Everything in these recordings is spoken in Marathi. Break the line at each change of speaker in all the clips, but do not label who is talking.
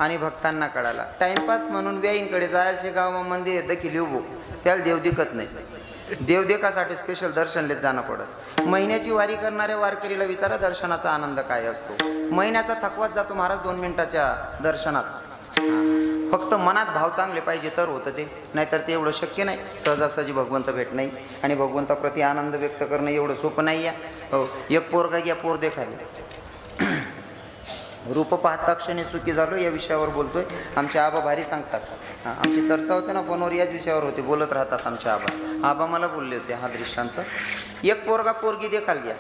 आणि भक्तांना कळाला. टाइमपास म्हणून व्याईंकडे जायचे गाव मंदिर देखील उभो त्याला देव दिकत नाही. देव देखासाठी स्पेशल दर्शनलेच जाणं पडस. महिन्याची वारी करणाऱ्या वारकरीला विचारा दर्शनाचा आनंद काय असतो. महिन्याचा थकवाच जातो महाराज 2 मिनिटाच्या दर्शनात. फक्त मनात भाव चांगले पाहिजे तर होतं ते, नाहीतर ते एवढं शक्य नाही. सहजासहजी भगवंत भेट नाही आणि भगवंताप्रती आनंद व्यक्त करणं एवढं सोपं नाही आहे. हो, एक पोरगा घ्या, पोर देखायला. रूप पाहता क्षणी सुखी झालो या विषयावर बोलतोय. आमचे आबा भारी सांगतात. आमची चर्चा होते ना फोनवर, याच विषयावर होते, बोलत राहतात आमचे आबा मला बोलले होते हा दृष्टांत. एक पोरगा पोरगी देखाल घ्या,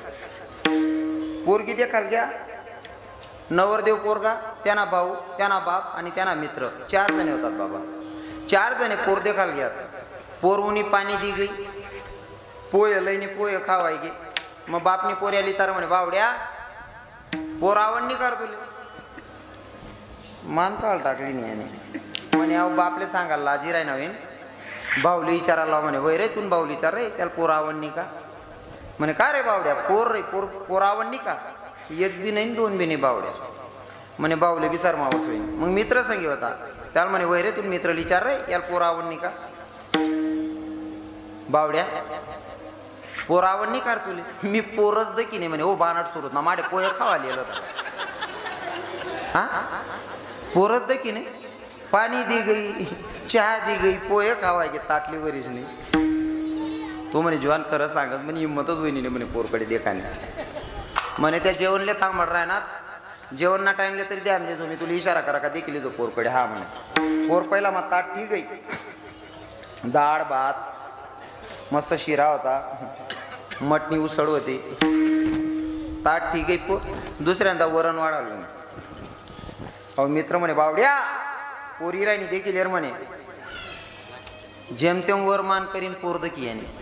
पोरगी देखाल घ्या. नवरदेव पोरगा, त्यांना भाऊ, त्यांना बाप आणि त्यांना मित्र, 4 जणे होतात बाबा. 4 जणे पोर देखाल घ्या. पोरवुनी पाणी दी गई, पोय लईनी पोय खावाय गे. मग बापनी पोऱ्याली तर म्हणे बावड्या पोर आवडणी कर तुले. मान काळ टाकली नाही याने. म्हणे अहो बापले सांगायला लाजी राय नवीन. बाहुली विचारायला म्हणे वय रे तून बाहुली विचार रे त्याला पोर आवडणी का. म्हणे का रे बावड्या पोर रे पोर आवडणी का. 1 बी नाही 2 बी नाही बावड्या. म्हणे बाहुले विचार मावस होईन. मग मित्र संगी होता त्याला म्हणे वय रे तू मित्र विचार रे याला पोर आवडणी का. बावड्या पोर आवडणी का तुले. मी पोरच दे की नाही. म्हणे ओ बानाट सुरत ना माडे पोहे खावा लिहिलं होता. हा पोरच दे की नाही. पाणी दी गई, चहा दी गई, पोहे खावाय गे ताटली वरीच नाही. तो म्हणे जवान खरं सांगत म्हणे हिंमतच होईनी म्हणे पोरकडे देखाने. म्हणे त्या जेवणले तांबड राहणार जेवण ना टाइमले तरी ध्यान देतो मी तुला इशारा करा का देखील जो पोरकडे. हा म्हणे पोर पहिला मग ताट ठीक आहे. डाळ भात मस्त शिरा होता, मटणी उसळ होती, ताट ठीक आहे. दुसऱ्यांदा वरण वाढालो. अहो मित्र म्हणे बावड्या पोरी राहिनी देखील यार म्हणे जेमतेम वर मान करीन पोर दकी याने.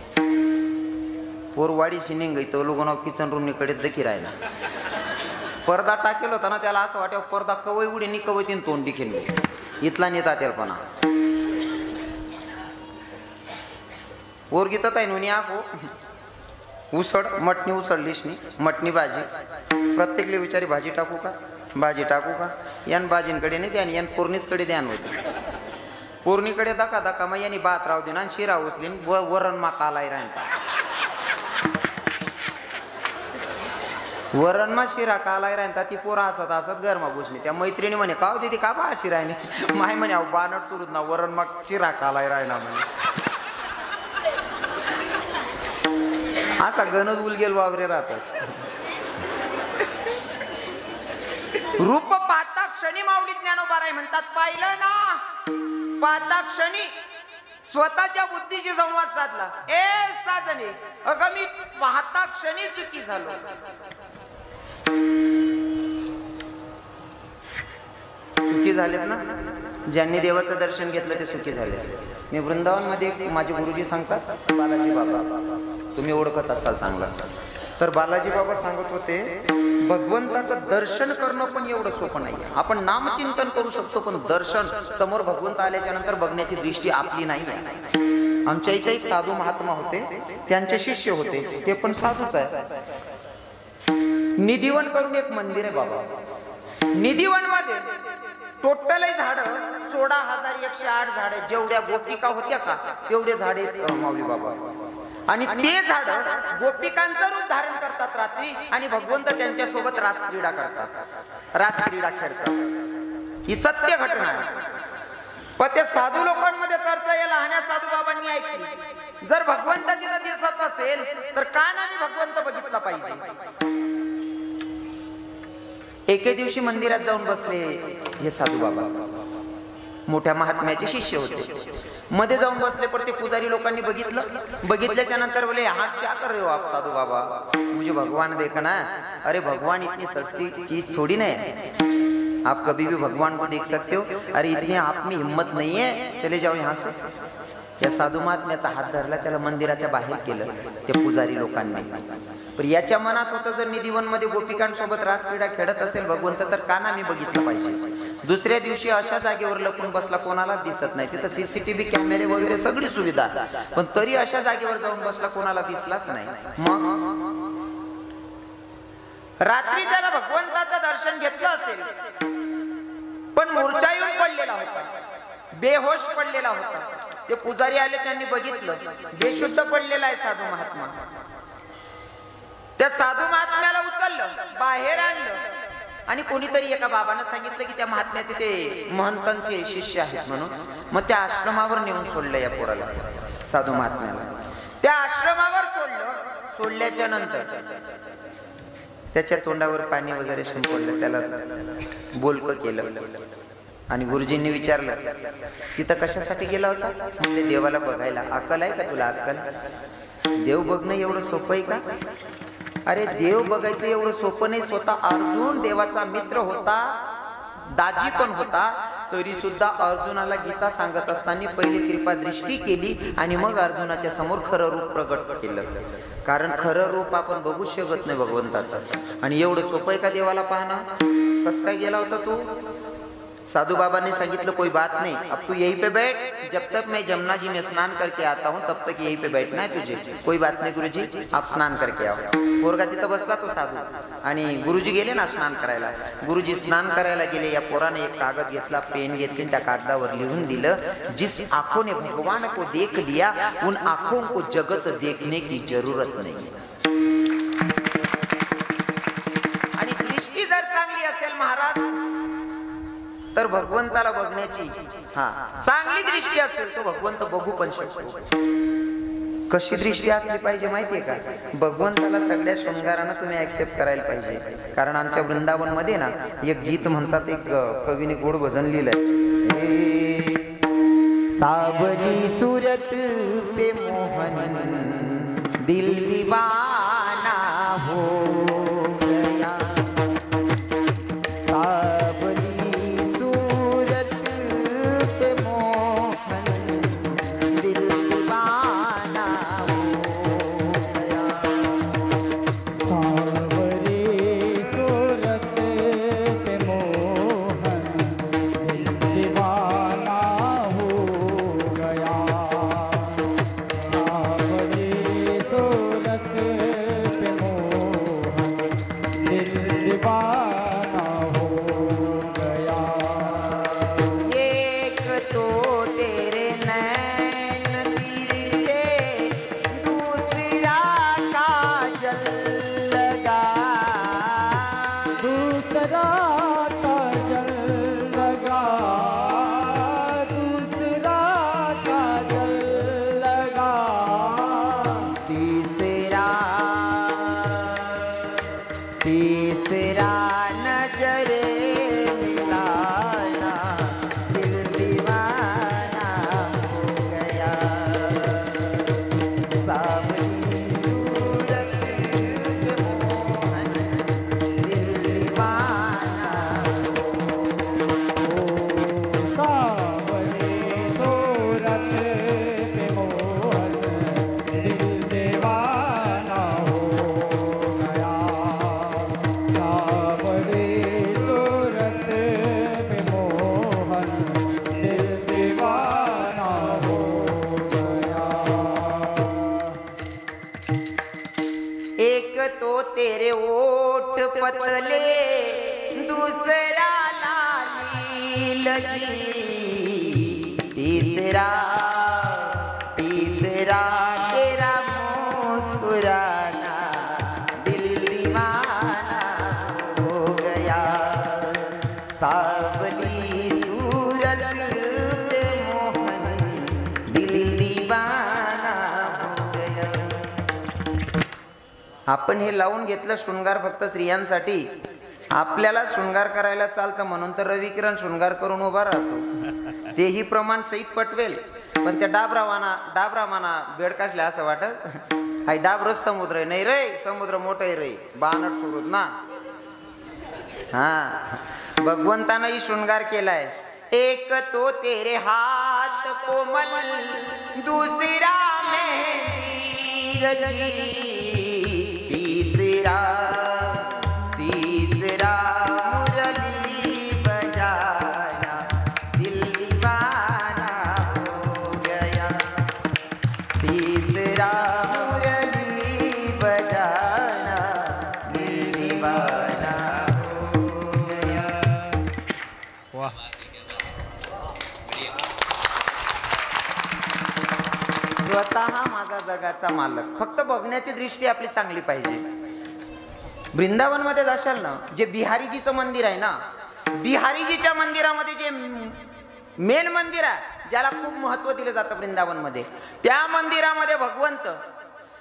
पोर वाडी शिनिंग गई तो लोक किचन रूम निकडे दकी राहिला. पडदा टाकेल होता ना त्याला असं वाटतं पडदा कवय उडी नि कवय तीन तोंड दिखेल इथला नेता त्याला. पोरगी तर आहे नुनी आको उसळ मटणी उसळलीस नी मटणी भाजी. प्रत्येकले विचारी भाजी टाकू का भाजी टाकू का. यान भाजींकडे नाही ध्यान यान पोरणीचकडे ध्यान होते. पोरणीकडे दाखा दाखा मग यांनी भात राहू दे ना शिरा उचलीन वरण मा कालाय राहता. वरण मा शिरा कालाय राहता. ती पोरा असत असत गरमा घुसली. त्या मैत्रिणी म्हणे का होती ती का बा शिरायने. माय म्हणे अहो बानट सुरूत ना वरण मा शिरा कालाय राहना म्हणे. असा गणच उलगेल वावरे राहतस. रूप पाहता क्षणी माऊली ज्ञानोबा राय म्हणतात पाहिलं ना पाहता क्षणी स्वतःच्या बुद्धीशी संवाद साधला. ए साजने अगं मी पाहता क्षणी सुखी झालो. सुखी झालेत ना ज्यांनी देवाचं दर्शन घेतलं ते सुखी झाले. मी वृंदावन मध्ये माझे गुरुजी सांगतात बालाजी बाबा तुम्ही ओळखत असाल चांगला. तर बालाजी बाबा सांगत होते भगवंताचं दर्शन करणं पण एवढं सोपं नाही. आपण नामचिंतन करू शकतो पण दर्शन समोर भगवंत आल्याच्या नंतर बघण्याची दृष्टी आपली नाही आहे. आमच्या इथे एक साधू महात्मा होते त्यांचे शिष्य होते ते पण साधूच आहे. निधिवन करून एक मंदिर आहे बाबा. निधिवन मध्ये टोटल झाड 16,108 झाडे जेवढ्या गोपिका होत्या का तेवढे झाडे माऊली बाबा. आणि ते झाड गोपिकांचं रूप धारण करतात रात्री आणि भगवंत त्यांच्या सोबत रासक्रीडा करतात रासक्रीडा खेळतात. ही सत्य घटना आहे. पण त्या साधू लोकांमध्ये चर्चा या लहान्या साधू बाबांनी ऐकली. जर भगवंत तिथं दिसत असेल तर का नाही भगवंत बघितला पाहिजे. एके दिवशी मंदिरात जाऊन बसले हे साधू बाबा. मोठ्या महात्म्याचे शिष्य होते. मध्ये जाऊन बसले पण ते पुजारी लोकांनी बघितल्याच्या नंतर बोले हा क्या कर रहे हो आप साधू बाबा मुझे भगवान देखना. अरे भगवान इतनी सस्ती चीज थोड़ी ना है. आप कभी भी भगवान को देख सकते हो. अरे इतनी आप में हिम्मत नहीं है चले जाओ यहाँ से. या साधू महात्म्याचा हात धरला त्याला मंदिराच्या बाहेर केलं त्या पुजारी लोकांनी. पण याच्या मनात होतं जर निधिवन मध्ये गोपिकांसोबत रासक्रीडा खेळत असेल भगवंत तर का ना मी बघितलं पाहिजे. दुसऱ्या दिवशी अशा जागेवर लपून बसला कोणाला दिसत नाही. तिथं सीसीटीव्ही कॅमेरे वगैरे सगळी सुविधा पण तरी अशा जागेवर जाऊन बसला कोणाला दिसलाच नाही. मग रात्री त्याला भगवंताचं दर्शन घेतलं असेल पण मूर्छा बेहोश पडलेला होता. ते पुजारी आले, त्यांनी बघितलं बेशुद्ध पडलेला आहे साधू महात्मा. त्या साधू महात्म्याला उचललं, बाहेर आणलं आणि कोणीतरी एका बाबांना सांगितलं की त्या महात्म्याचे ते महंतांचे शिष्य आहेत म्हणून. मग त्या आश्रमावर नेऊन सोडलं या पोराला, साधू महात्म्याला. त्या आश्रमावर सोडल्याच्या नंतर त्याच्या तोंडावर पाणी वगैरे शिंपडलं, त्याला बोलकं केलं आणि गुरुजींनी विचारलं तिथं कशासाठी गेला होता? म्हणजे देवाला बघायला. अक्कल आहे का तुला? अक्कल? देव बघणं एवढं सोपं आहे का? अरे देव बघायचं एवढं सोपं नाही. स्वतः अर्जुन देवाचा मित्र होता, दाजी पण होता, तरी सुद्धा अर्जुनाला गीता सांगत असताना पहिली कृपा दृष्टी केली आणि मग अर्जुनाच्या समोर खरं रूप प्रगट केलं. कारण खरं रूप आपण बघू शकत नाही भगवंताचं. आणि एवढं सोपं आहे का देवाला पाहणं? कस काय गेला होता तू? साधू बाबा ने सांगितलं कोई बात नहीं, अब तू यहीं पे बैठ, जब तक मैं जमुना जी में स्नान करके आता हूँ तब तक यहीं पे बैठना है तुझे. कोई बात नहीं गुरुजी, आप स्नान करके आओ. पोरगा तिथं बसला तो साधू आणि गुरुजी गेले ना स्नान करायला. गुरुजी स्नान करायला गेले. या पोराने एक कागद घेतला, पेन घेतली, त्या कागदावर लिहून दिलं, जिस आंखों ने भगवान को देख लिया उन आंखों को जगत देखने की जरूरत नहीं. आणि दृष्टी जर चांगली असेल महाराज तर भगवंताला बघण्याची चांगली दृष्टी असेल तो भगवंत बघू पण शकतो. कशी दृष्टी असली पाहिजे माहितीये का? भगवंताला सगळ्या शृंगारानं तुम्ही ऍक्सेप्ट करायला पाहिजे. कारण आमच्या वृंदावन मध्ये ना एक गीत म्हणतात, एक कवीने गोड भजन लिहिलंय, सावली सूरत पे मोहन दिल दीवाना हो गया. तेरे ओठ पतले दूसरा लाली लगी, तीसरा तेरा मुस्कुराना दिल दीवाना हो गया. सावली सूरत पे मोहन दिल दीवाना हो गया. आपण हे लावून घेतलं शृंगार फक्त स्त्रियांसाठी. आपल्याला शृंगार करायला चालतं म्हणून तर रविकिरण शृंगार करून उभा राहतो. तेही प्रमाण सहित पटवेल, पण त्या डाबरामाना बेडकाशल्या असं वाटत हाय डाबरच समुद्र आहे. नाही रे, समुद्र मोठं आहे रे, बाणट सुरूत ना. भगवंतानंही शृंगार केलाय. एक तो तेरे हाथ कोमल दूसरा मेहंदी रची, तीसरा मुरली बजाना दिल दीवाना हो गया. तीसरा मुरली बजाना दिल दीवाना हो गया. वाह. स्वतः माझा जगाचा मालक. फक्त बघण्याची दृष्टी आपली चांगली पाहिजे. वृंदावन मध्ये जाशाल ना, जे बिहारीजीचं मंदिर आहे ना, बिहारीजीच्या मंदिरामध्ये जे मेन मंदिर आहे, ज्याला खूप महत्व दिलं जातं वृंदावन मध्ये, त्या मंदिरामध्ये भगवंत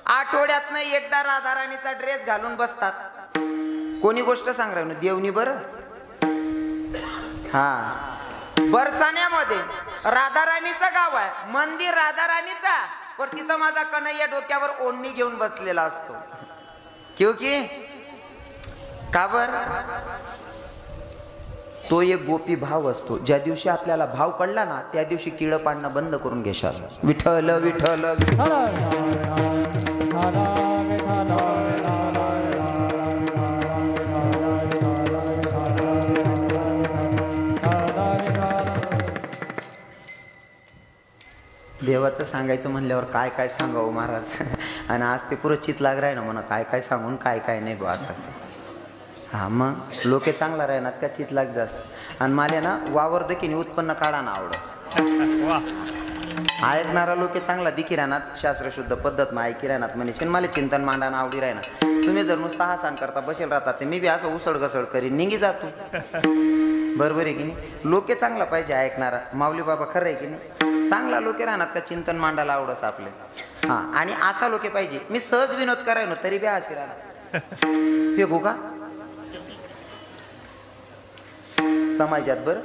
आठवड्यातनं एकदा राधाराणीचा ड्रेस घालून बसतात. कोणी गोष्ट सांग राहिलो देवनी बरं. हा, बरसाण्यामध्ये राधाराणीचं गाव आहे, मंदिर राधाराणीचा, पण तिथं माझा कन्हैया डोक्यावर ओढणी घेऊन बसलेला असतो. क्योंकि का बर, तो एक गोपी भाव असतो. ज्या दिवशी आपल्याला भाव कळला ना, त्या दिवशी किड पाडणं बंद करून घेशाल. विठ्ठल विठ्ठल देवाचं सांगायचं म्हणल्यावर काय काय सांगावं महाराज. आणि आज ते पुरं चित लाग राही ना म्हणा, काय काय सांगून काय काय नाही बा असं. हा, मग लोके चांगला राहणार का चित लाग जास. आणि मला ना वावर दखीने उत्पन्न काढा ना आवडस. ऐकणारा लोके चांगला दिखी राहणार, शास्त्रशुद्ध पद्धत मा ऐकी राहणार म्हणे. मला चिंतन मांडाना आवडी राहणार. तुम्ही जर नुसता हा सांग करता बसेल राहतात, ते मी बी असं उसळ घसळ करीन, निघी जातो. बरोबर आहे की नाही. लोके चांगला पाहिजे ऐकणारा. माऊली बाबा खरं आहे की नाही. चांगला लोके राहणार का चिंतन मांडायला आवडस आपले. हा, आणि असा लोके पाहिजे. मी सहज विनोद करायनो तरी बी अशी राहणार. फेकू का समाजात बरं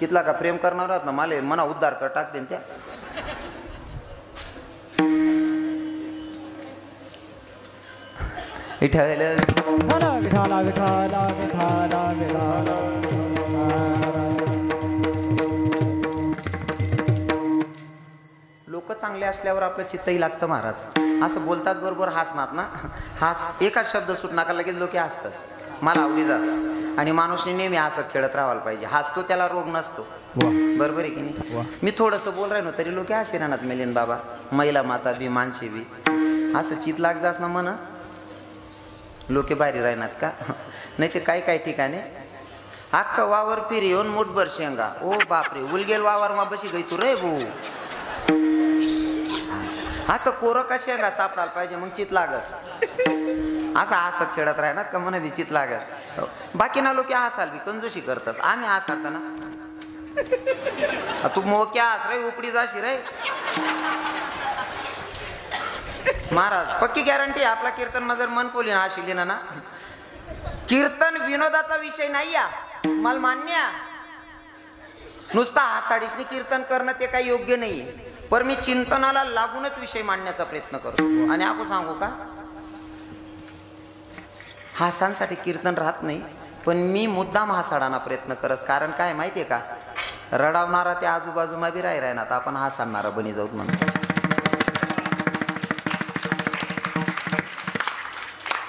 कितला का प्रेम करणार आहात ना, मला मना उद्धार कर टाकते त्या. विठ्ठल लोक चांगले असल्यावर आपलं चित्तही लागतं महाराज. असं बोलताच बरोबर हसणार ना, हास एकाच शब्द सुटणार का लगेच लोक हसतात. मला आवडी जास. आणि माणूसने नेहमी हसत खेळत राहायला पाहिजे. हसतो त्याला रोग नसतो. बरोबर आहे की नाही. मी थोडंसं बोल राहिलो तरी लोक असे राहणार मेलीन बाबा, महिला माता बी माणसे बी असं चित लाग जास ना म्हण. लोके बारी राहणार का. नाही ते काही काही ठिकाणी अख्खा वावर फिर येऊन मुठभर शेंगा. ओ बापरे, उलगेल वावर मा बशी गई तू रे भाऊ. असं कोरं का शेंगा सापडायला पाहिजे मग चित लागस. असं हसत खेळत राहणार का म्हणा बी चित लागत. बाकी ना लोक हसाल बी कंजूशी करतात. आम्ही हसायचा ना, तू मोक्या हस रे उपडी जाशी रे. महाराज पक्की गॅरंटी आपला कीर्तन मा जर मन पोली ना आशिली ना, कीर्तन विनोदाचा विषय नाही या, मला मान्य. नुसता हासाडीसनी कीर्तन करणं ते काही योग्य नाहीये. पण मी चिंतनाला लागूनच विषय मांडण्याचा प्रयत्न करतो. आणि आपण सांगू का, हासांसाठी कीर्तन राहत नाही, पण मी मुद्दाम हासाडाना प्रयत्न करस. कारण काय माहितीये का, रडावणारा त्या आजूबाजूमा बी राहणार, आपण हासाडणारा बनी जाऊत म्हणतो.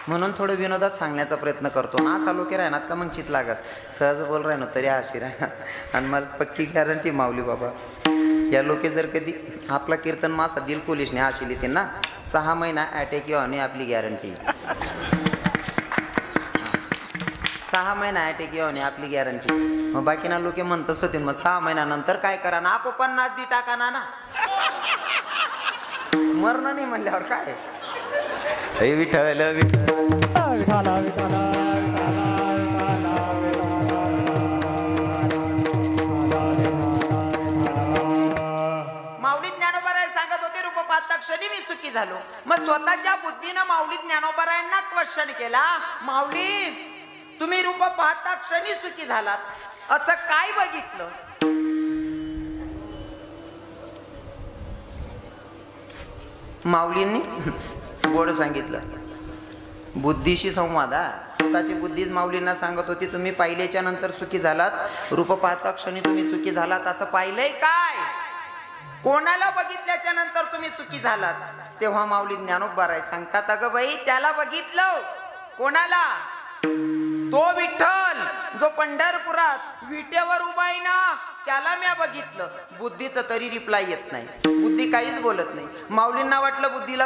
म्हणून थोडं विनोदात सांगण्याचा प्रयत्न करतो ना. असा लोके राहणार का मग चित लागत. सहज बोल राहिनो तरी अशी राहणार. आणि मला पक्की गॅरंटी माऊली बाबा, या लोके जर कधी आपला कीर्तन मासा दिल पोलिसने आशिली ते ना, 6 महिना अटॅक येऊन आपली गॅरंटी. 6 महिना अटॅक येऊन आपली गॅरंटी. मग बाकी ना लोके म्हणतच होते मग 6 महिन्यानंतर काय करा ना, आपण 50 दी टाका ना. मरण नाही म्हणल्यावर काय. विठ्ठल माऊली ज्ञानोबाराय सांगत होते, रूप पाहता क्षणी मी सुखी झालो. मग स्वतःच्या बुद्धीनं माऊली ज्ञानोबारायांना क्वेश्चन केला, माऊली तुम्ही रूप पाहता क्षणी सुखी झालात, असं काय बघितलं. माऊलींनी गोड सांगितलं, बुद्धीशी संवाद. स्वतःची बुद्धीच माऊलींना सांगत होती, तुम्ही पाहिल्याच्या नंतर सुखी झालात, रूप पाहता क्षणी तुम्ही सुखी झालात. असं पाहिलंय काय, कोणाला बघितल्याच्या नंतर तुम्ही सुखी झालात. तेव्हा माऊली ज्ञानोबाराय सांगतात, अगं बाई त्याला बघितलं. कोणाला, तो विठ्ठल जो पंढरपुरात विटेवर उभा आहे ना, त्याला मी बघितलं. बुद्धीचं तरी रिप्लाय येत नाही, बुद्धी काहीच बोलत नाही. माऊलींना वाटलं बुद्धीला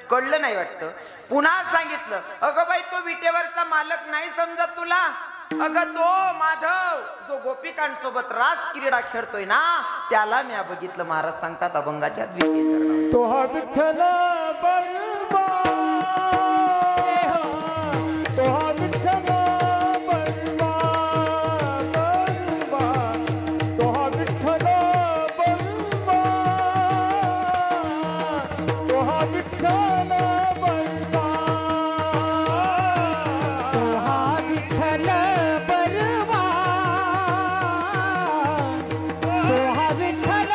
कळलं नाही वाटतं. पुन्हा सांगितलं, अगं बाई तो विटेवरचा मालक नाही समजत तुला, अगं तो माधव जो गोपिकांसोबत रास क्रीडा खेळतोय ना, त्याला मी बघितलं. महाराज सांगतात अभंगाच्या द्वितीय चरणात,
तो हा विठ्ठल बलवा, तो हा विठ्ठल बलवा, बलवा, तो हा विठ्ठल बलवा, तो हा विठ्ठल बलवा, तो हा विठ्ठल बलवा, तो हा विठ्ठल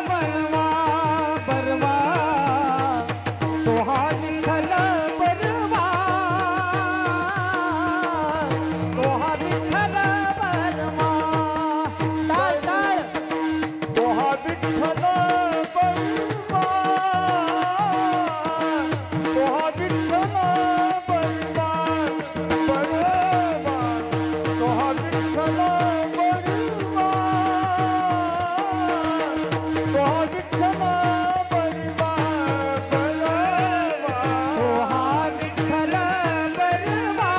बलवा, बलवा, तो हा विठ्ठल बलवा, तो हा विठ्ठल बलवा, टाळ टाळ, तो हा विठ्ठल बलवा, तो हा विठ्ठल बलवा, बलवा, तो हा विठ्ठल बलवा, तो हा विठ्ठल बलवा, बलवा, तो हा विठ्ठल बलवा,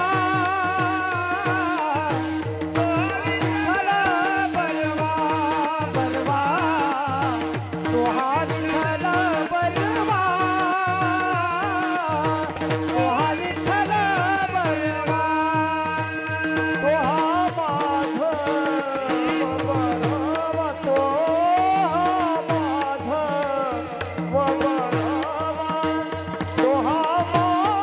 तो विठ्ठल बलवा, बलवा, तो हा विठ्ठल बलवा, तो हा विठ्ठल बलवा, तो हा माधव बलवा, तो हा माधव बलवा, तो हा माधव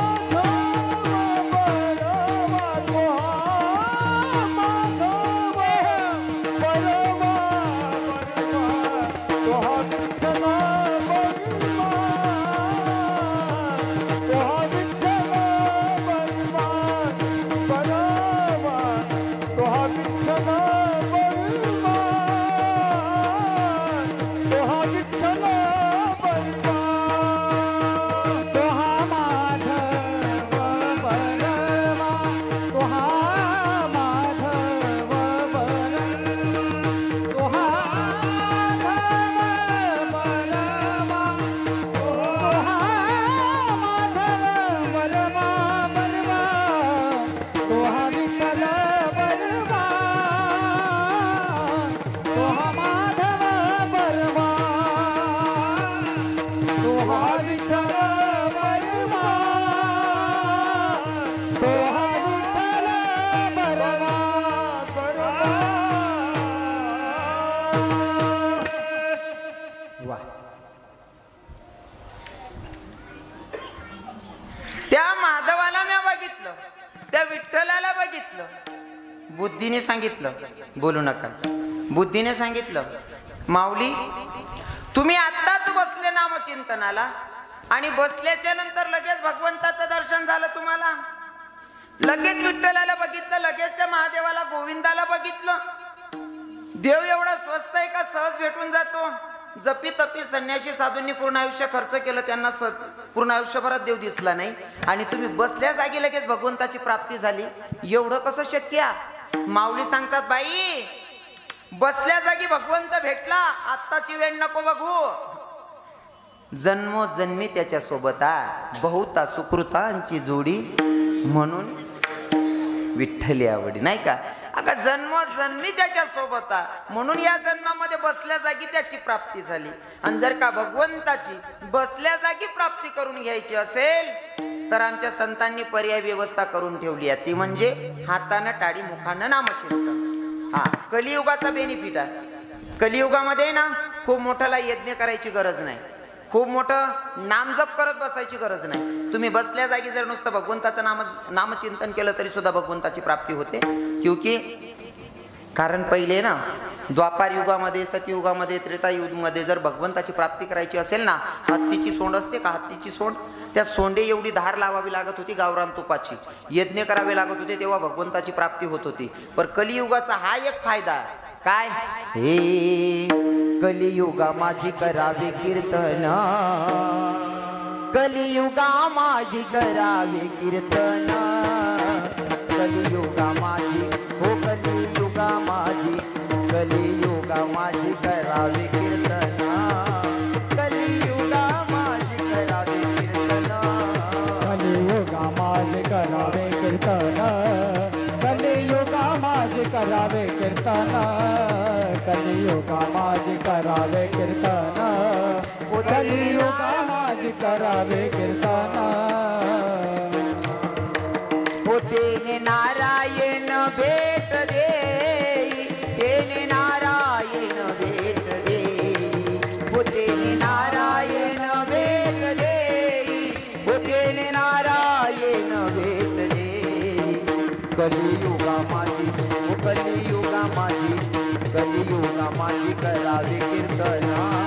बलवा, तो हा माधव बलवा, तो हा विठ्ठल बलवा, तो हा विठ्ठल बलवा, बलवा, तो हा विठ्ठल बलवा, तो हा विठ्ठल बलवा, तो हा माधव बलवा, तो हा माधव बलवा, तो हा माधव बलवा, तो हा माधव बलवा, बलवा, तो हा विठ्ठल बलवा, तो हा माधव बलवा, तो हा विठ्ठल बलवा, तो हा विठ्ठल बलवा,
वा. त्या माधवाला मी बघितलं, त्या विठ्ठलाला बघितलं. बुद्धीने सांगितलं, बोलू नका. बुद्धीने सांगितलं, माऊली तुम्ही आत्ताच बसले नामचिंतनाला आणि बसल्याच्या नंतर लगेच भगवंताचं दर्शन झालं तुम्हाला. लगेच विठ्ठलाला बघितलं, लगेच त्या महादेवाला गोविंदाला बघितलं. देव एवढा स्वस्त आहे का सहज भेटून जातो? जपी तपी संन्यासी साधूंनी पूर्ण आयुष्य खर्च केलं, त्यांना पूर्ण आयुष्यभरात देव दिसला नाही आणि तुम्ही बसल्या जागी लगेच भगवंताची प्राप्ती झाली. एवढं कसं शक्य आहे? माऊली सांगतात, बाई बसल्या जागी भगवंत भेटला, आत्ताची वेळ नको बघू. जन्मोजन्मी त्याच्या सोबत आहे, बहुता सुकृतांची जोडी म्हणून विठ्ठली आवडी, नाही का? अगं जन्मोजन्मी त्याच्या सोबत आहे म्हणून या जन्मामध्ये बसल्या जागी त्याची प्राप्ती झाली. आणि जर का भगवंताची बसल्या जागी प्राप्ती करून घ्यायची असेल तर आमच्या संतांनी पर्याय व्यवस्था करून ठेवली आहे, ती म्हणजे हातानं टाळी मुखानं नामचिंतन. हा कलियुगाचा बेनिफिट आहे. कलियुगामध्ये ना खूप मोठाला यज्ञ करायची गरज नाही, खूप मोठं नामजप करत बसायची गरज नाही. तुम्ही बसल्या जागी जर नुसतं भगवंताचं नामचिंतन केलं तरी सुद्धा भगवंताची प्राप्ती होते. क्योंकि कारण पहिले ना द्वापार युगामध्ये, सतयुगामध्ये, त्रेतायुगामध्ये जर भगवंताची प्राप्ती करायची असेल ना, हत्तीची सोंड असते का, हत्तीची सोंड, त्या सोंडे एवढी धार लावावी लागत होती गावरान तुपाची, यज्ञ करावे लागत होते, तेव्हा भगवंताची प्राप्ती होत होती. पण कलियुगाचा हा एक फायदा काय, हे कलियुगा माझी करावे कीर्तन, कलियुगा माझी करावे कीर्तन, कलियुगा माझी, हो कलियुगा माझी, कलियुगा माझी करावे कीर्तन, कलियुगा माझी करावे कीर्तन,
कलियुगा माझी करावे कीर्तन, कलियुगा कलियुगा माझी करावे कीर्तन कलियुगा माझी करावे कीर्तन
तेने नारायण भेट देई तेने नारायण भेट देई तेने नारायण भेट देई तेने नारायण भेट देई कलियुगा माझी कलियुगा माझी करावे कीर्तन